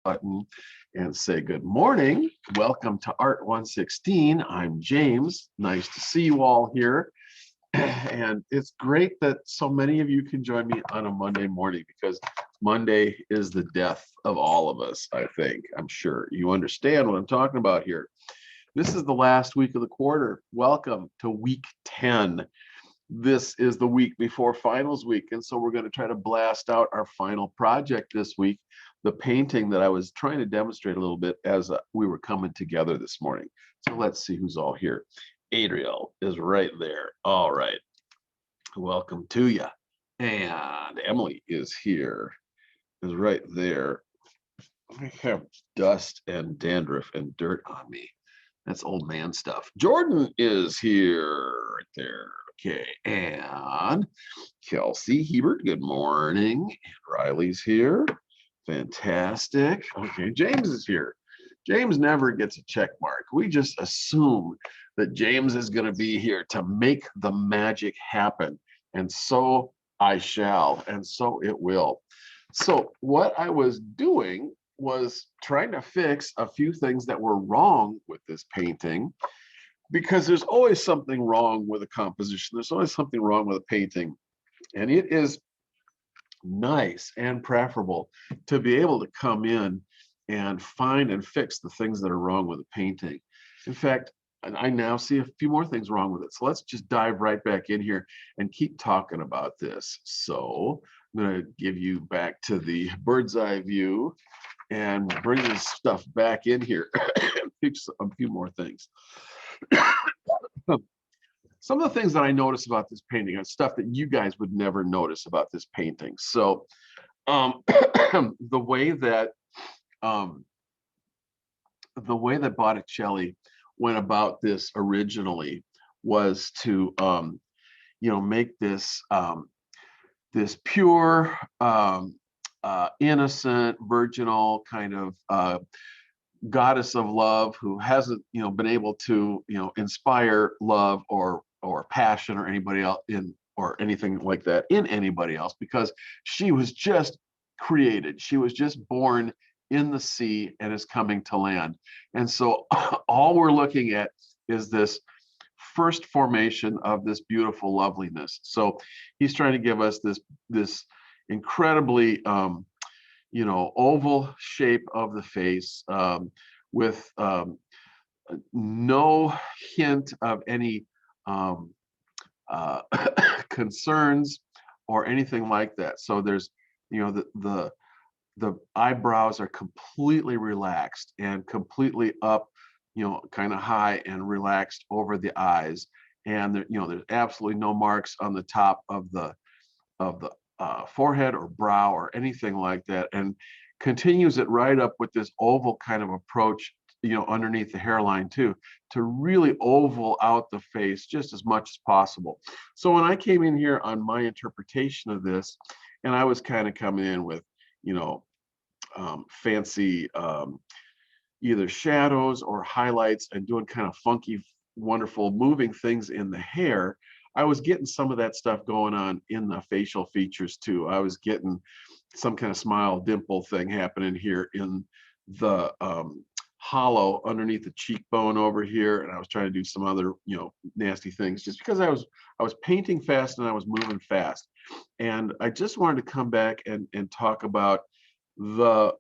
button and say good morning. Welcome to Art 116. I'm James. Nice to see you all here. And it's great that so many of you can join me on a Monday morning, because Monday is the death of all of us, I think. I'm sure you understand what I'm talking about here. This is the last week of the quarter. Welcome to week 10. This is the week before finals week, and so we're going to try to blast out our final project this week, the painting that I was trying to demonstrate a little bit as we were coming together this morning. So let's see who's all here. Adriel is right there. All right, welcome to you. And Emily is here, is right there. I have dust and dandruff and dirt on me. That's old man stuff. Jordan is here, right there. Okay, and Kelsey Hebert, good morning. And Riley's here. Fantastic. Okay, James is here. James never gets a check mark. We just assume that James is going to be here to make the magic happen. And so I shall, and so it will. So what I was doing was trying to fix a few things that were wrong with this painting, because there's always something wrong with a composition. There's always something wrong with a painting. And it is nice and preferable to be able to come in and find and fix the things that are wrong with a painting. In fact, I now see a few more things wrong with it. So let's just dive right back in here and keep talking about this. So I'm going to give you back to the bird's eye view and bring this stuff back in here and fix a few more things. Some of the things that I notice about this painting are stuff that you guys would never notice about this painting. So the way that Botticelli went about this originally was to make this this pure, innocent, virginal kind of goddess of love who hasn't been able to inspire love or passion or anybody else or anything like that in anybody else, because she was just created. She was just born in the sea and is coming to land. And so all we're looking at is this first formation of this beautiful loveliness. So he's trying to give us this incredibly oval shape of the face, with no hint of any concerns or anything like that. So there's the eyebrows are completely relaxed and completely up, kind of high and relaxed over the eyes, and there's absolutely no marks on the top of the forehead or brow or anything like that, and continues it right up with this oval kind of approach, underneath the hairline too, to really oval out the face just as much as possible. So when I came in here on my interpretation of this, and I was kind of coming in with, fancy either shadows or highlights and doing kind of funky, wonderful moving things in the hair, I was getting some of that stuff going on in the facial features too. I was getting some kind of smile dimple thing happening here in the hollow underneath the cheekbone over here, and I was trying to do some other nasty things just because I was painting fast and I was moving fast. And I just wanted to come back and talk about the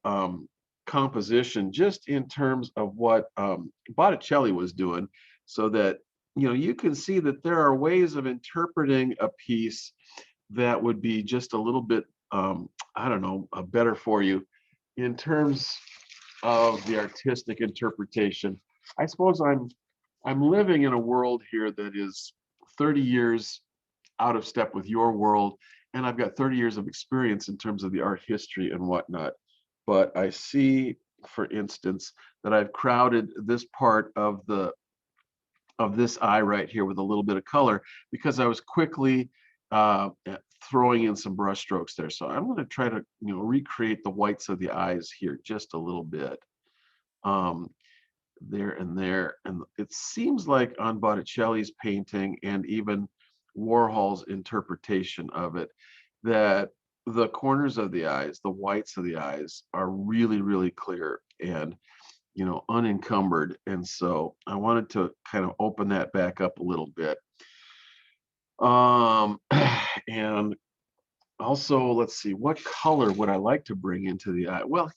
composition just in terms of what Botticelli was doing, so that you can see that there are ways of interpreting a piece that would be just a little bit better for you in terms of the artistic interpretation. I suppose I'm living in a world here that is 30 years out of step with your world, and I've got 30 years of experience in terms of the art history and whatnot. But I see, for instance, that I've crowded this part of this eye right here with a little bit of color, because I was quickly throwing in some brush strokes there. So I'm going to try to recreate the whites of the eyes here just a little bit, there and there. And it seems like on Botticelli's painting and even Warhol's interpretation of it, that the corners of the eyes, the whites of the eyes are really, really clear and, unencumbered. And so I wanted to kind of open that back up a little bit. And also, let's see, what color would I like to bring into the eye? Well,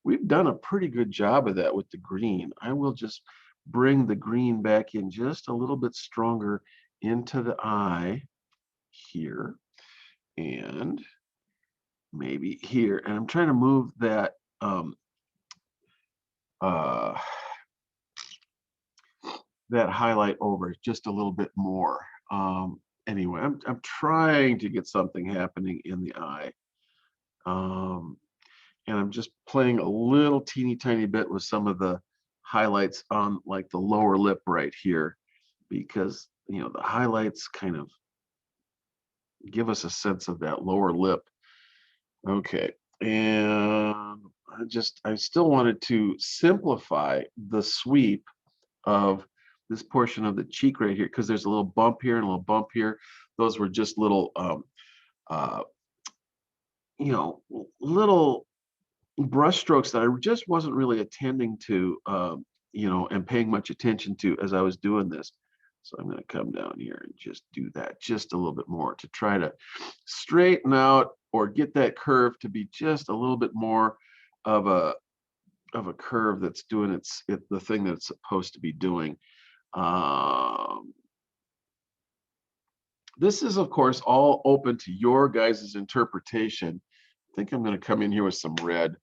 we've done a pretty good job of that with the green. I will just bring the green back in just a little bit stronger into the eye here and maybe here. And I'm trying to move that uh, that highlight over just a little bit more. Anyway, I'm trying to get something happening in the eye. And I'm just playing a little teeny tiny bit with some of the highlights on like the lower lip right here, because the highlights kind of give us a sense of that lower lip. Okay, and I still wanted to simplify the sweep of this portion of the cheek right here, because there's a little bump here and a little bump here. Those were just little uh, little brush strokes that I just wasn't really attending to, and paying much attention to as I was doing this. So I'm going to come down here and just do that just a little bit more to try to straighten out or get that curve to be just a little bit more of a curve that's doing the thing that it's supposed to be doing. This is, of course, all open to your guys' interpretation. I think I'm going to come in here with some red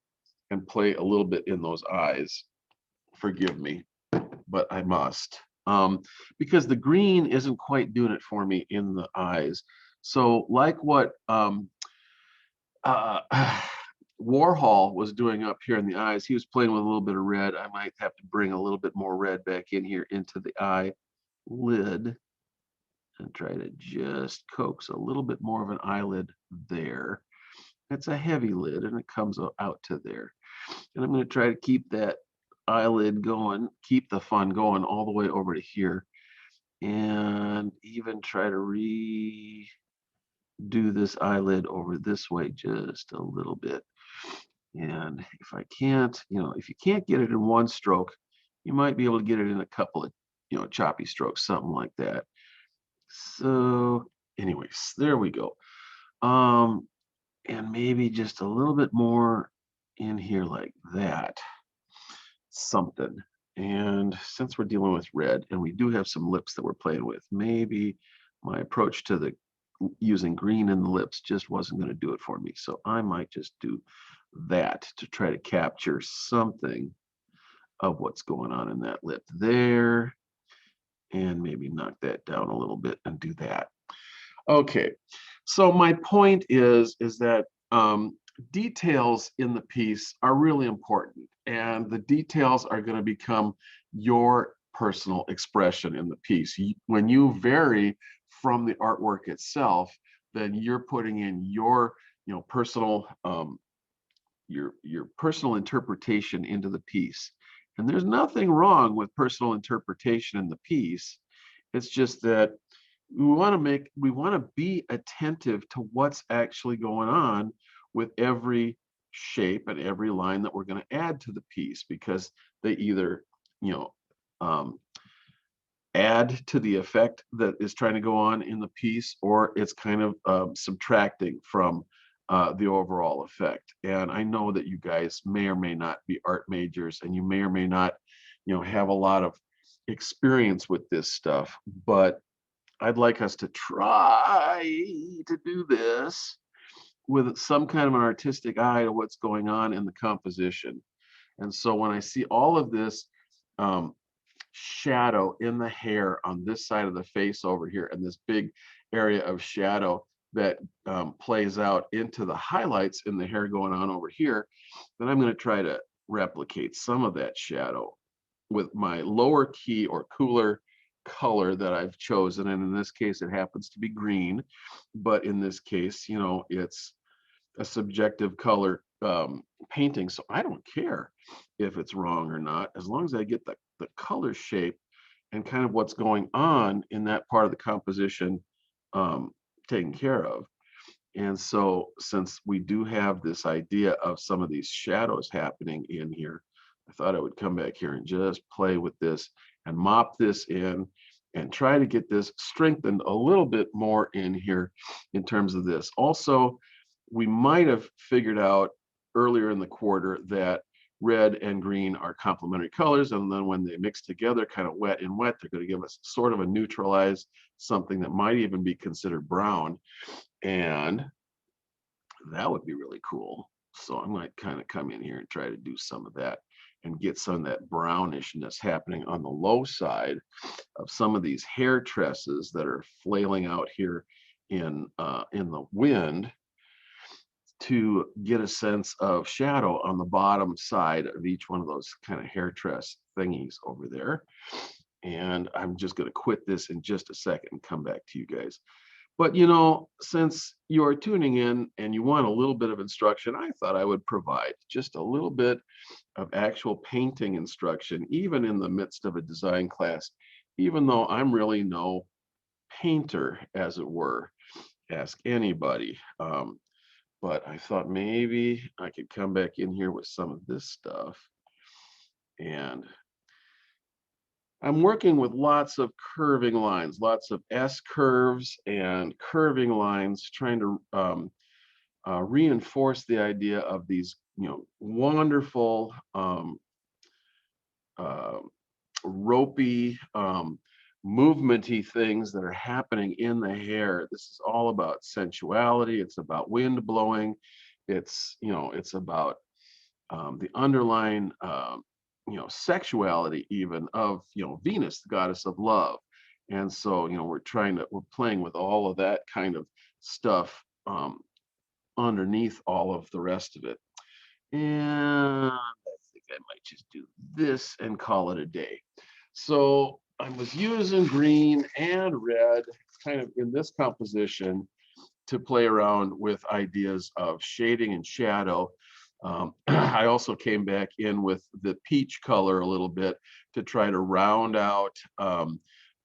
and play a little bit in those eyes. Forgive me, but I must. Because the green isn't quite doing it for me in the eyes. So like what Warhol was doing up here in the eyes, he was playing with a little bit of red. I might have to bring a little bit more red back in here into the eye lid and try to just coax a little bit more of an eyelid there. It's a heavy lid and it comes out to there. And I'm going to try to keep that eyelid going, keep the fun going all the way over to here, and even try to redo this eyelid over this way just a little bit. And if I can't, if you can't get it in one stroke, you might be able to get it in a couple of, choppy strokes, something like that. So anyways, there we go. And maybe just a little bit more in here like that. Something. And since we're dealing with red and we do have some lips that we're playing with, maybe my approach to the using green in the lips just wasn't going to do it for me. So I might just do that to try to capture something of what's going on in that lip there, and maybe knock that down a little bit and do that. Okay, so my point is that details in the piece are really important, and the details are going to become your personal expression in the piece. When you vary from the artwork itself, then you're putting in your, personal, your personal interpretation into the piece. And there's nothing wrong with personal interpretation in the piece. It's just that we want to be attentive to what's actually going on with every shape and every line that we're going to add to the piece, because they either um, add to the effect that is trying to go on in the piece, or it's kind of subtracting from the overall effect. And I know that you guys may or may not be art majors, and you may or may not have a lot of experience with this stuff, but I'd like us to try to do this with some kind of an artistic eye to what's going on in the composition. And so when I see all of this shadow in the hair on this side of the face over here, and this big area of shadow that plays out into the highlights in the hair going on over here, then I'm going to try to replicate some of that shadow with my lower key or cooler color that I've chosen. And in this case, it happens to be green, but in this case, it's a subjective color painting. So I don't care if it's wrong or not, as long as I get the color shape and kind of what's going on in that part of the composition taken care of. And so since we do have this idea of some of these shadows happening in here, I thought I would come back here and just play with this and mop this in and try to get this strengthened a little bit more in here in terms of this. Also, we might have figured out earlier in the quarter that red and green are complementary colors, and then when they mix together, kind of wet and wet, they're going to give us sort of a neutralized something that might even be considered brown, and that would be really cool. So I might kind of come in here and try to do some of that and get some of that brownishness happening on the low side of some of these hair tresses that are flailing out here in the wind, to get a sense of shadow on the bottom side of each one of those kind of hair tress thingies over there. And I'm just going to quit this in just a second and come back to you guys. But since you are tuning in and you want a little bit of instruction, I thought I would provide just a little bit of actual painting instruction, even in the midst of a design class, even though I'm really no painter, as it were. Ask anybody. But I thought maybe I could come back in here with some of this stuff. And I'm working with lots of curving lines, lots of S curves and curving lines, trying to reinforce the idea of these, wonderful uh, ropey, movementy things that are happening in the hair. This is all about sensuality. It's about wind blowing. It's about the underlying, sexuality even of, Venus, the goddess of love. And so, we're playing with all of that kind of stuff underneath all of the rest of it. And I think I might just do this and call it a day. So I was using green and red kind of in this composition to play around with ideas of shading and shadow. I also came back in with the peach color a little bit to try to round out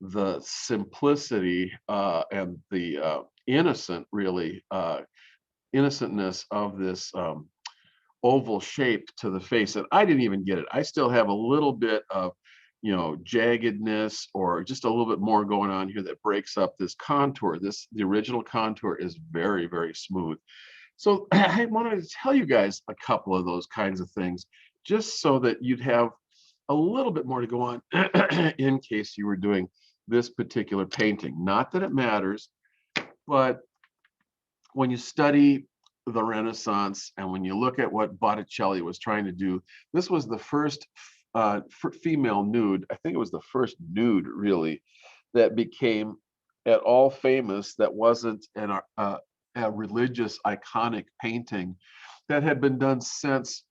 the simplicity and the innocentness of this oval shape to the face. And I didn't even get it. I still have a little bit of jaggedness or just a little bit more going on here that breaks up this contour. The original contour is very, very smooth. So I wanted to tell you guys a couple of those kinds of things, just so that you'd have a little bit more to go on in case you were doing this particular painting. Not that it matters, but when you study the Renaissance and when you look at what Botticelli was trying to do, this was the first female nude. I think it was the first nude really that became at all famous, that wasn't a religious iconic painting that had been done since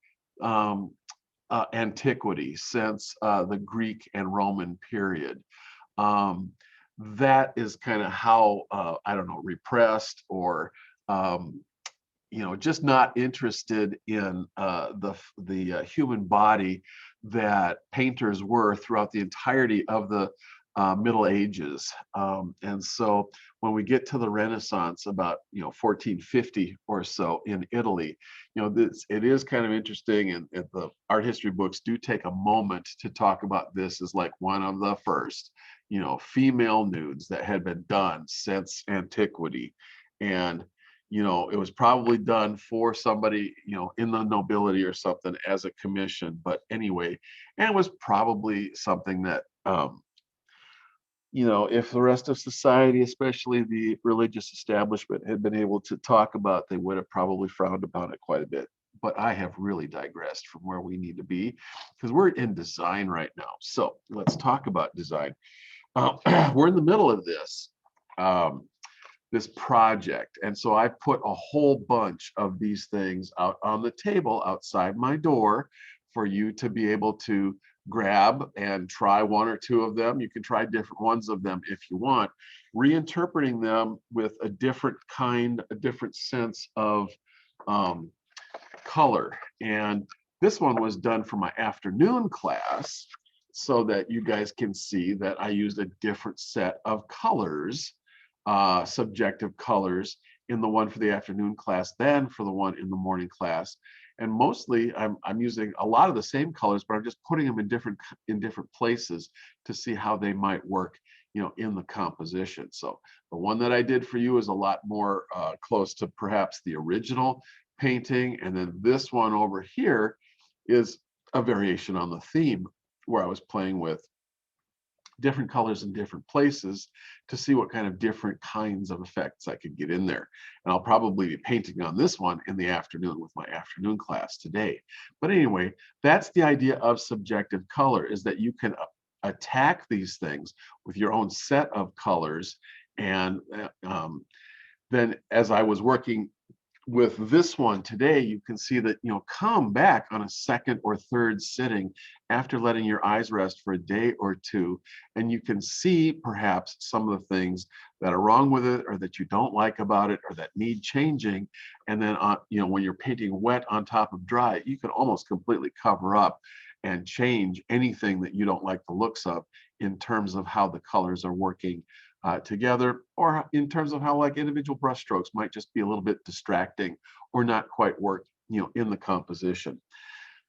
antiquity, since the Greek and Roman period. That is kind of how, I don't know, repressed or just not interested in the human body that painters were throughout the entirety of the Middle Ages. And so when we get to the Renaissance, about 1450 or so in Italy, it is kind of interesting, and the art history books do take a moment to talk about this as like one of the first female nudes that had been done since antiquity. And it was probably done for somebody, in the nobility or something as a commission. But anyway, and it was probably something that, if the rest of society, especially the religious establishment, had been able to talk about, they would have probably frowned upon it quite a bit. But I have really digressed from where we need to be, because we're in design right now. So let's talk about design. We're in the middle of this project. And so I put a whole bunch of these things out on the table outside my door for you to be able to grab and try one or two of them. You can try different ones of them if you want, reinterpreting them with a different sense of color. And this one was done for my afternoon class, so that you guys can see that I used a different set of colors, subjective colors, in the one for the afternoon class than for the one in the morning class. And mostly I'm using a lot of the same colors, but I'm just putting them in different places to see how they might work, in the composition. So the one that I did for you is a lot more close to perhaps the original painting. And then this one over here is a variation on the theme where I was playing with different colors in different places to see what kind of different kinds of effects I could get in there. And I'll probably be painting on this one in the afternoon with my afternoon class today. But anyway, that's the idea of subjective color, is that you can attack these things with your own set of colors. And then as I was working with this one today, you can see that, come back on a second or third sitting after letting your eyes rest for a day or two, and you can see perhaps some of the things that are wrong with it or that you don't like about it or that need changing. And then, when you're painting wet on top of dry, you can almost completely cover up and change anything that you don't like the looks of in terms of how the colors are working together, or in terms of how like individual brush strokes might just be a little bit distracting or not quite work, in the composition.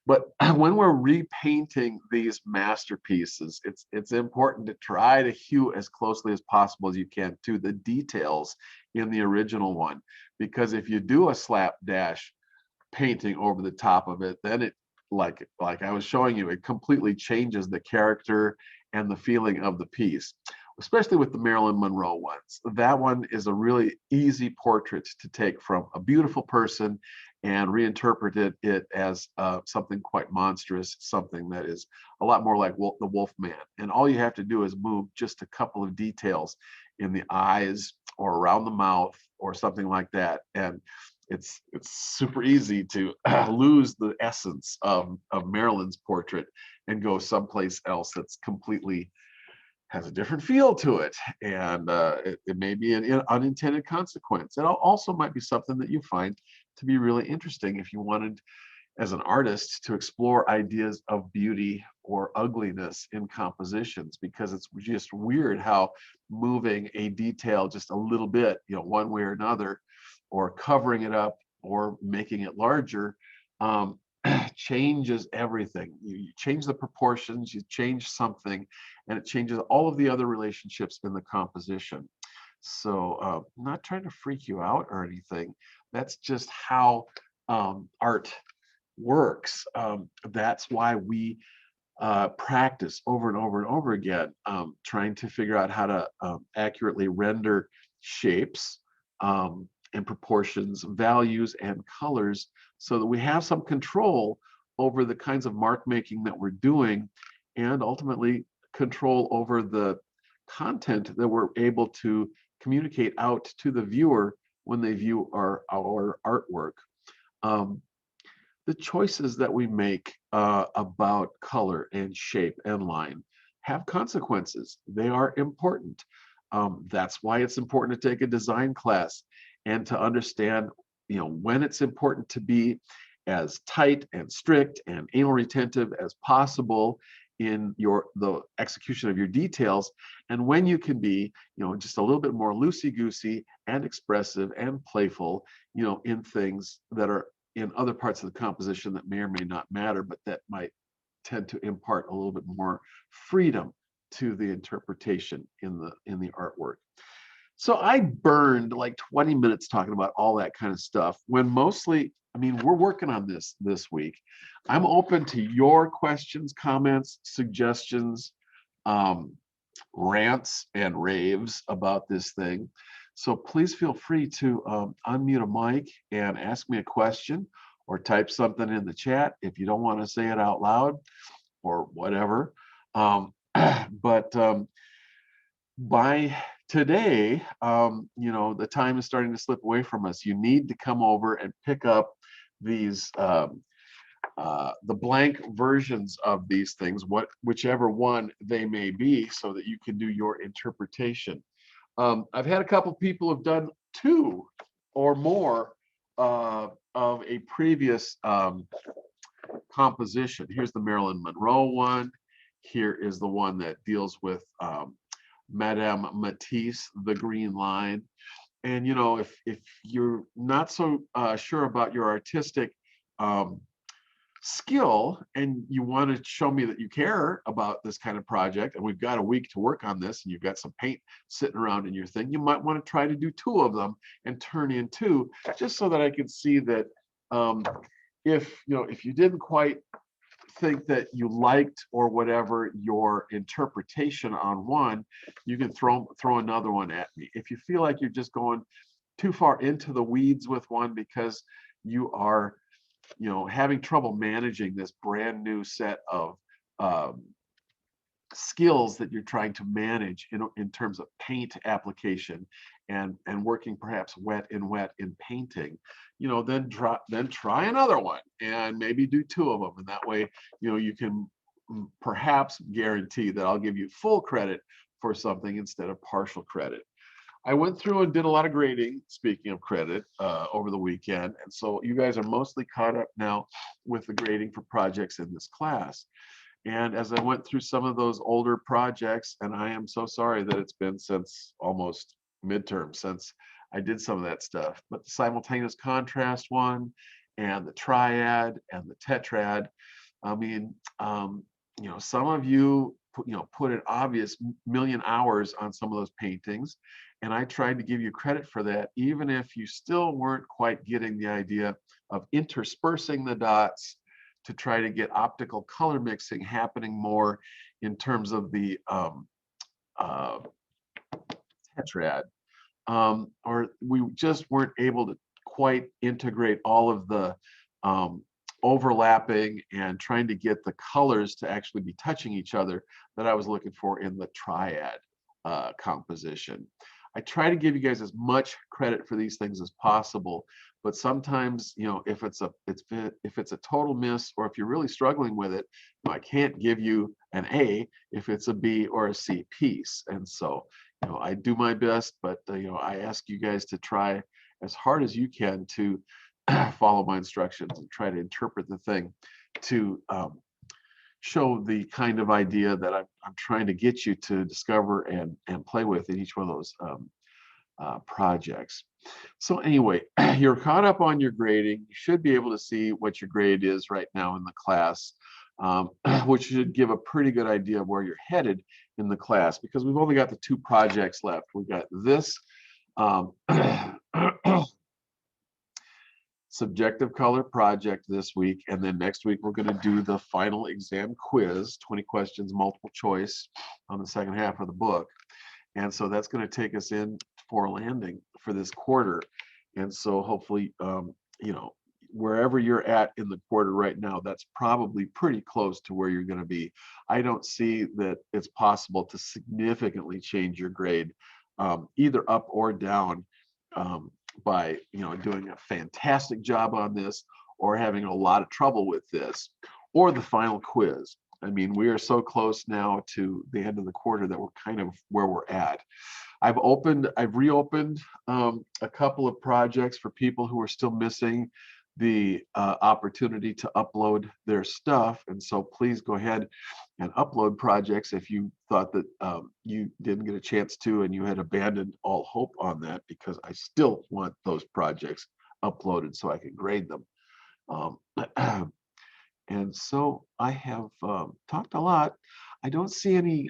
But when we're repainting these masterpieces, it's important to try to hew as closely as possible as you can to the details in the original one, because if you do a slapdash painting over the top of it, then it, like I was showing you, it completely changes the character and the feeling of the piece, especially with the Marilyn Monroe ones. That one is a really easy portrait to take from a beautiful person and reinterpret it as something quite monstrous, something that is a lot more like the Wolf Man. And all you have to do is move just a couple of details in the eyes or around the mouth or something like that, and it's super easy to lose the essence of Marilyn's portrait and go someplace else that's completely has a different feel to it. And it may be an unintended consequence. It also might be something that you find to be really interesting if you wanted, as an artist, to explore ideas of beauty or ugliness in compositions, because it's just weird how moving a detail just a little bit, one way or another, or covering it up or making it larger, changes everything. You change the proportions, you change something, and it changes all of the other relationships in the composition. So I'm not trying to freak you out or anything. That's just how art works. That's why we practice over and over and over again, trying to figure out how to accurately render shapes and proportions, values, and colors, so that we have some control over the kinds of mark making that we're doing, and ultimately control over the content that we're able to communicate out to the viewer when they view our artwork. The choices that we make about color and shape and line have consequences. They are important. That's why it's important to take a design class and to understand, when it's important to be as tight and strict and anal retentive as possible in the execution of your details, and when you can be, just a little bit more loosey-goosey and expressive and playful, in things that are in other parts of the composition that may or may not matter, but that might tend to impart a little bit more freedom to the interpretation in the artwork. So I burned like 20 minutes talking about all that kind of stuff, when mostly, we're working on this week. I'm open to your questions, comments, suggestions, rants and raves about this thing. So please feel free to unmute a mic and ask me a question, or type something in the chat if you don't want to say it out loud or whatever. But by today, the time is starting to slip away from us. You need to come over and pick up these the blank versions of these things, whichever one they may be, so that you can do your interpretation. I've had a couple people who've done 2 or more of a previous composition. Here's the Marilyn Monroe one. Here is the one that deals with Madame Matisse, The Green Line. And if you're not so sure about your artistic um, skill and you want to show me that you care about this kind of project, and we've got a week to work on this, and you've got some paint sitting around in your thing, you might want to try to do 2 of them and turn in 2, just so that I can see that um, if you didn't quite think that you liked or whatever your interpretation on one, you can throw another one at me. If you feel like you're just going too far into the weeds with one because you are having trouble managing this brand new set of um, skills that you're trying to manage in terms of paint application and working perhaps wet in painting, then try another one and maybe do 2 of them, and that way you can perhaps guarantee that I'll give you full credit for something instead of partial credit. I went through and did a lot of grading, speaking of credit, over the weekend. And so you guys are mostly caught up now with the grading for projects in this class. And as I went through some of those older projects, and I am so sorry that it's been since almost midterm since I did some of that stuff, but the simultaneous contrast one and the triad and the tetrad, I mean, some of you put an obvious million hours on some of those paintings, and I tried to give you credit for that, even if you still weren't quite getting the idea of interspersing the dots to try to get optical color mixing happening more in terms of the uh, tetrad, or we just weren't able to quite integrate all of the um, overlapping and trying to get the colors to actually be touching each other that I was looking for in the triad composition. I try to give you guys as much credit for these things as possible, but sometimes, if it's a total miss, or if you're really struggling with it, I can't give you an A if it's a B or a C piece. And so, I do my best, but I ask you guys to try as hard as you can to follow my instructions and try to interpret the thing to show the kind of idea that I'm trying to get you to discover and play with in each one of those projects. So anyway, you're caught up on your grading. You should be able to see what your grade is right now in the class, which should give a pretty good idea of where you're headed in the class, because we've only got the 2 projects left. We've got this subjective color project this week, and then next week we're going to do the final exam quiz, 20 questions, multiple choice, on the second half of the book. And so that's going to take us in for landing for this quarter. And so hopefully, wherever you're at in the quarter right now, that's probably pretty close to where you're going to be. I don't see that it's possible to significantly change your grade, either up or down, by doing a fantastic job on this, or having a lot of trouble with this, or the final quiz. I mean, we are so close now to the end of the quarter that we're kind of where we're at. I've reopened a couple of projects for people who are still missing the opportunity to upload their stuff. And so please go ahead and upload projects if you thought that you didn't get a chance to and you had abandoned all hope on that, because I still want those projects uploaded so I can grade them. And so I have talked a lot. I don't see any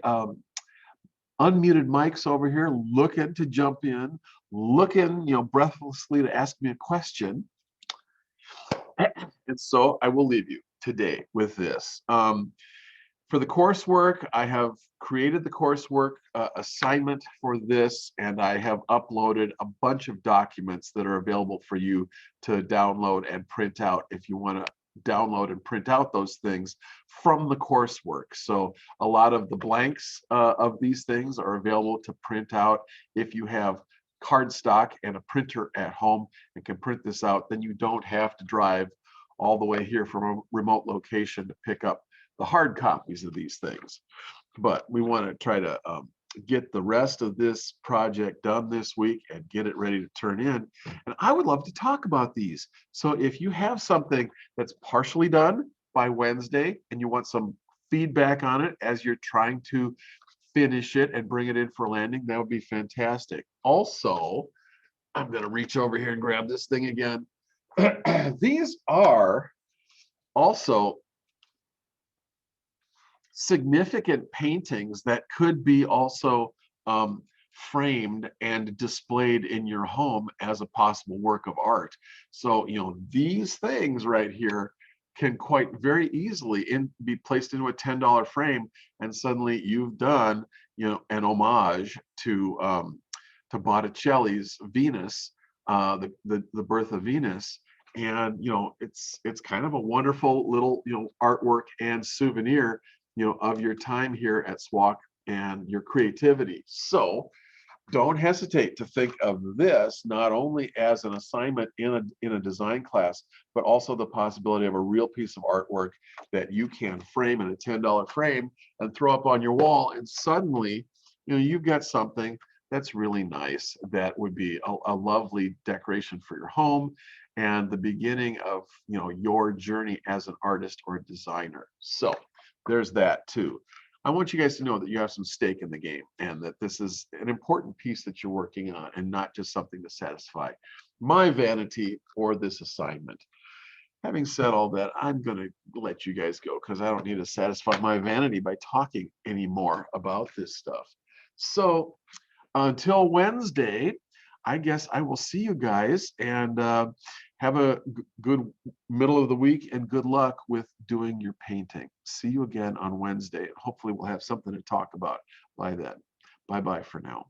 unmuted mics over here looking to jump in, looking, breathlessly to ask me a question. And so I will leave you today with this. For the coursework, I have created the coursework assignment for this, and I have uploaded a bunch of documents that are available for you to download and print out if you want to download and print out those things from the coursework. So a lot of the blanks of these things are available to print out. If you have cardstock and a printer at home and can print this out, then you don't have to drive all the way here from a remote location to pick up the hard copies of these things. But we want to try to get the rest of this project done this week and get it ready to turn in. And I would love to talk about these. So if you have something that's partially done by Wednesday and you want some feedback on it as you're trying to finish it and bring it in for landing, that would be fantastic. Also, I'm going to reach over here and grab this thing again. These are also significant paintings that could be also framed and displayed in your home as a possible work of art. So, these things right here can quite very easily be placed into a $10 frame, and suddenly you've done, an homage to Botticelli's Venus, the Birth of Venus. And it's kind of a wonderful little artwork and souvenir of your time here at SWOC and your creativity. So don't hesitate to think of this not only as an assignment in a design class, but also the possibility of a real piece of artwork that you can frame in a $10 frame and throw up on your wall. And suddenly, you've got something that's really nice that would be a lovely decoration for your home and the beginning of your journey as an artist or a designer. So there's that too. I want you guys to know that you have some stake in the game and that this is an important piece that you're working on and not just something to satisfy my vanity for this assignment. Having said all that, I'm going to let you guys go because I don't need to satisfy my vanity by talking anymore about this stuff. So until Wednesday, I guess I will see you guys, and have a good middle of the week and good luck with doing your painting. See you again on Wednesday. Hopefully we'll have something to talk about by then. Bye-bye for now.